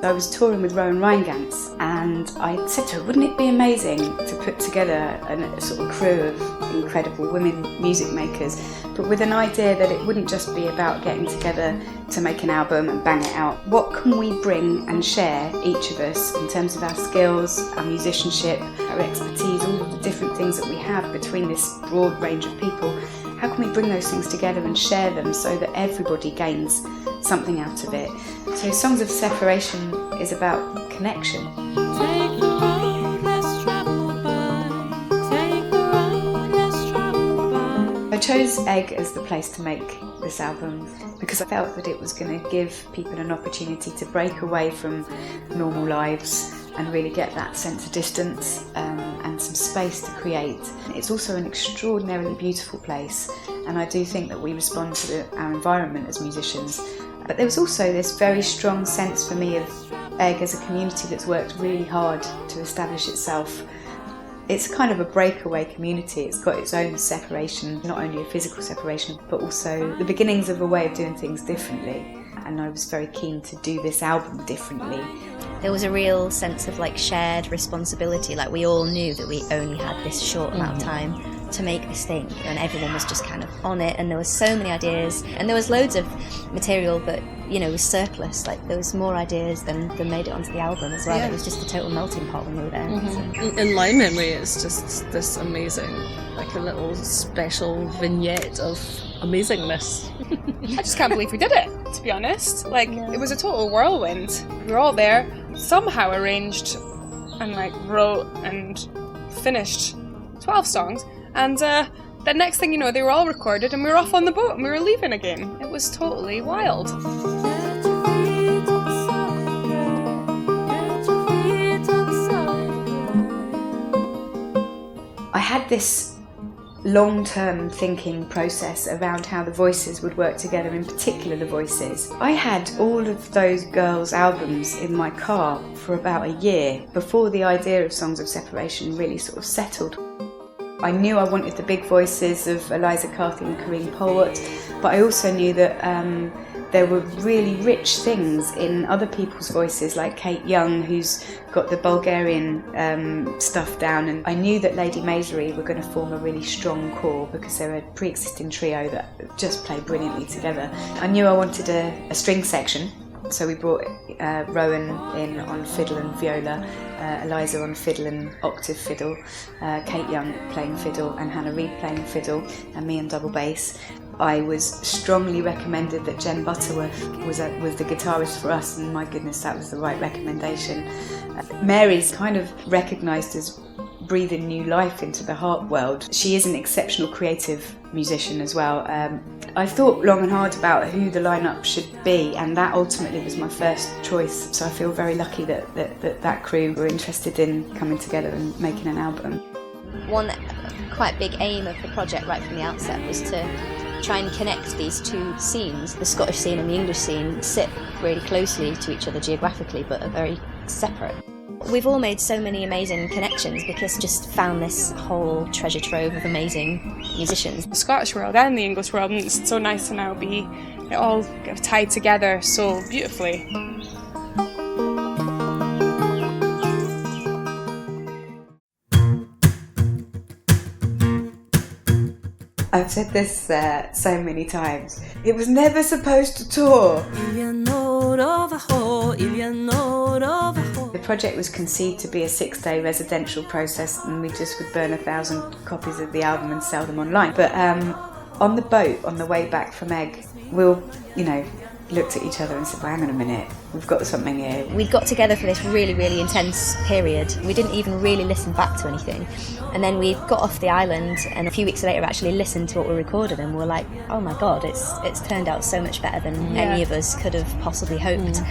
I was touring with Rowan Reingans, and I said to her, wouldn't it be amazing to put together a sort of crew of incredible women music makers, but with an idea that it wouldn't just be about getting together to make an album and bang it out. What can we bring and share, each of us, in terms of our skills, our musicianship, our expertise, all of the different things that we have between this broad range of people? How can we bring those things together and share them so that everybody gains something out of it? So Songs of Separation is about connection. Take the road less traveled by. Take the road less traveled by. I chose Eigg as the place to make this album because I felt that it was going to give people an opportunity to break away from normal lives and really get that sense of distance and some space to create. It's also an extraordinarily beautiful place, and I do think that we respond to our environment as musicians. But there was also this very strong sense for me of Eigg as a community that's worked really hard to establish itself. It's kind of a breakaway community. It's got its own separation, not only a physical separation, but also the beginnings of a way of doing things differently. And I was very keen to do this album differently. There was a real sense of like shared responsibility, like we all knew that we only had this short amount of time to make this thing, and everyone was just kind of on it, and there was so many ideas, and there was loads of material that, you know, was surplus. Like there was more ideas than made it onto the album as well. Yeah. It was just a total melting pot when we were there. In my memory, it's just this amazing, like a little special vignette of amazingness. I just can't believe we did it, to be honest. Like, it was a total whirlwind. We were all there, somehow arranged and like wrote and finished 12 songs, and the next thing you know, they were all recorded and we were off on the boat and we were leaving again. It was totally wild. Get your feet on the side, girl. Get your feet on the side, girl. I had this long-term thinking process around how the voices would work together, in particular the voices. I had all of those girls' albums in my car for about a year before the idea of Songs of Separation really sort of settled. I knew I wanted the big voices of Eliza Carthy and Corinne Polwart, but I also knew that there were really rich things in other people's voices, like Kate Young, who's got the Bulgarian stuff down, and I knew that Lady Masery were going to form a really strong core because they're a pre-existing trio that just play brilliantly together. I knew I wanted a string section, so we brought Rowan in on fiddle and viola, Eliza on fiddle and octave fiddle, Kate Young playing fiddle and Hannah Reid playing fiddle, and me on double bass. I was strongly recommended that Jen Butterworth was the guitarist for us, and my goodness, that was the right recommendation. Mary's kind of recognised as breathing new life into the harp world. She is an exceptional creative musician as well. I thought long and hard about who the lineup should be, and that ultimately was my first choice. So I feel very lucky that crew were interested in coming together and making an album. One quite big aim of the project right from the outset was to try and connect these two scenes. The Scottish scene and the English scene sit really closely to each other geographically, but are very separate. We've all made so many amazing connections because just found this whole treasure trove of amazing musicians. The Scottish world and the English world, and it's so nice to now be it all kind of tied together so beautifully. I've said this so many times. It was never supposed to tour. The project was conceived to be a 6-day residential process, and we just would burn 1,000 copies of the album and sell them online. But on the boat, on the way back from Eigg, we'll, looked at each other and said, well, hang on a minute, we've got something here. We got together for this really, really intense period. We didn't even really listen back to anything. And then we got off the island, and a few weeks later actually listened to what we recorded, and we were like, oh my God, it's turned out so much better than any of us could have possibly hoped.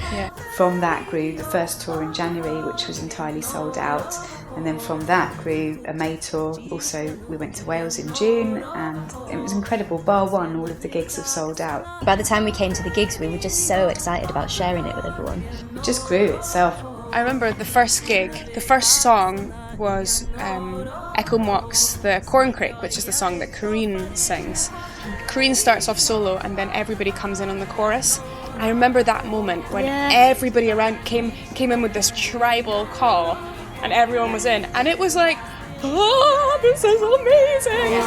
From that grew the first tour in January, which was entirely sold out. And then from that grew a May tour. Also, we went to Wales in June, and it was incredible. Bar one, all of the gigs have sold out. By the time we came to the gigs, we were just so excited about sharing it with everyone. It just grew itself. I remember the first gig, the first song was Echo Mock's The Corncrake, which is the song that Corinne sings. Corinne starts off solo and then everybody comes in on the chorus. I remember that moment when everybody around came came in with this tribal call, and everyone was in, and it was like, oh, this is amazing.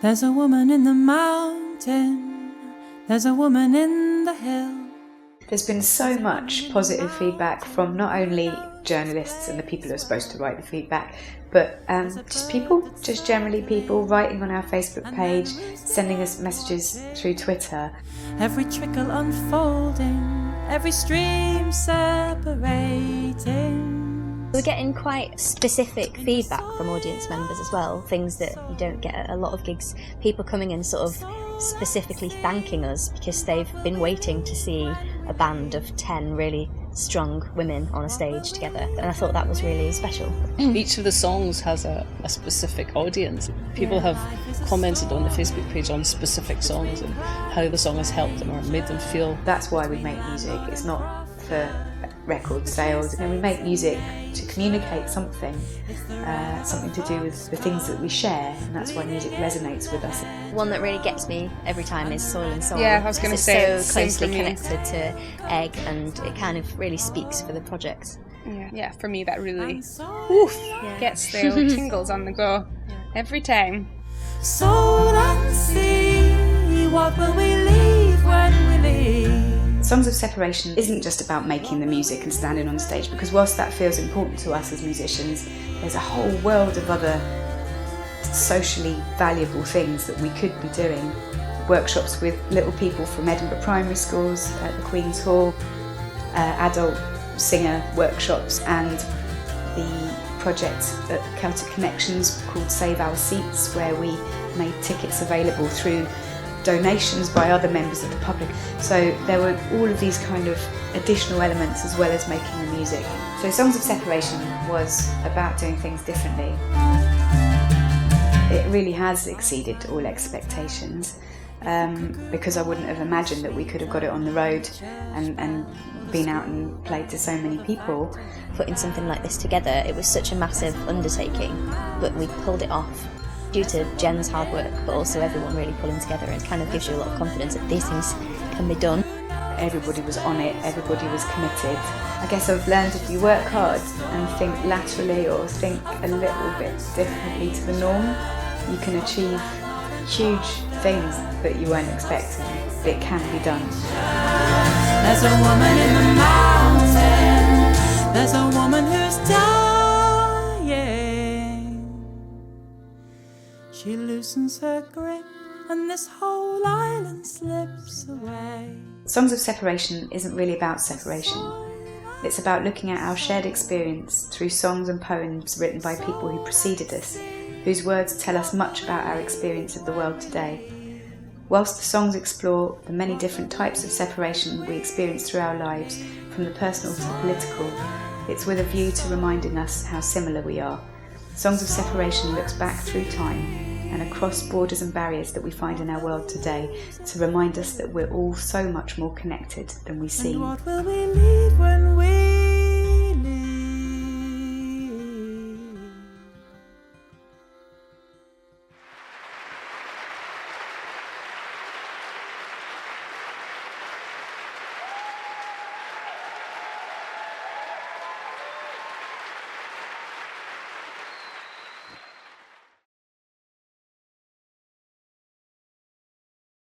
There's a woman in the mountain, there's a woman in the hill. There's been so much positive feedback from not only journalists and the people who are supposed to write the feedback, but just people, just generally people writing on our Facebook page, sending us messages through Twitter. Every trickle unfolding, every stream separating. We're getting quite specific feedback from audience members as well, things that you don't get at a lot of gigs. People coming in sort of specifically thanking us because they've been waiting to see a band of 10 really strong women on a stage together, and I thought that was really special. Each of the songs has a specific audience. People have commented on the Facebook page on specific songs and how the song has helped them or made them feel. That's why we make music. It's not for record sales. We make music to communicate something, something to do with the things that we share, and that's why music resonates with us. One that really gets me every time is Soil and Soul. Yeah, I was going to say it's so same for closely me. connected to Egg, and it kind of really speaks for the project. Yeah, for me that really gets the old tingles on the go every time. Soul and sea, what will we leave when we leave? Songs of Separation isn't just about making the music and standing on stage, because whilst that feels important to us as musicians, there's a whole world of other socially valuable things that we could be doing. Workshops with little people from Edinburgh primary schools at the Queen's Hall, adult singer workshops, and the project at Celtic Connections called Save Our Seats, where we made tickets available through donations by other members of the public. So there were all of these kind of additional elements as well as making the music. So Songs of Separation was about doing things differently. It really has exceeded all expectations, because I wouldn't have imagined that we could have got it on the road and been out and played to so many people. Putting something like this together, it was such a massive undertaking, but we pulled it off due to Jen's hard work, but also everyone really pulling together, and kind of gives you a lot of confidence that these things can be done. Everybody was on it, everybody was committed. I guess I've learned if you work hard and think laterally or think a little bit differently to the norm, you can achieve huge things that you weren't expecting. It can be done. There's a woman in the mountain, there's a woman who's dying. She loosens her grip and this whole island slips away. Songs of Separation isn't really about separation. It's about looking at our shared experience through songs and poems written by people who preceded us, whose words tell us much about our experience of the world today. Whilst the songs explore the many different types of separation we experience through our lives, from the personal to the political, it's with a view to reminding us how similar we are. Songs of Separation looks back through time and across borders and barriers that we find in our world today to remind us that we're all so much more connected than we seem. And what will we leave when we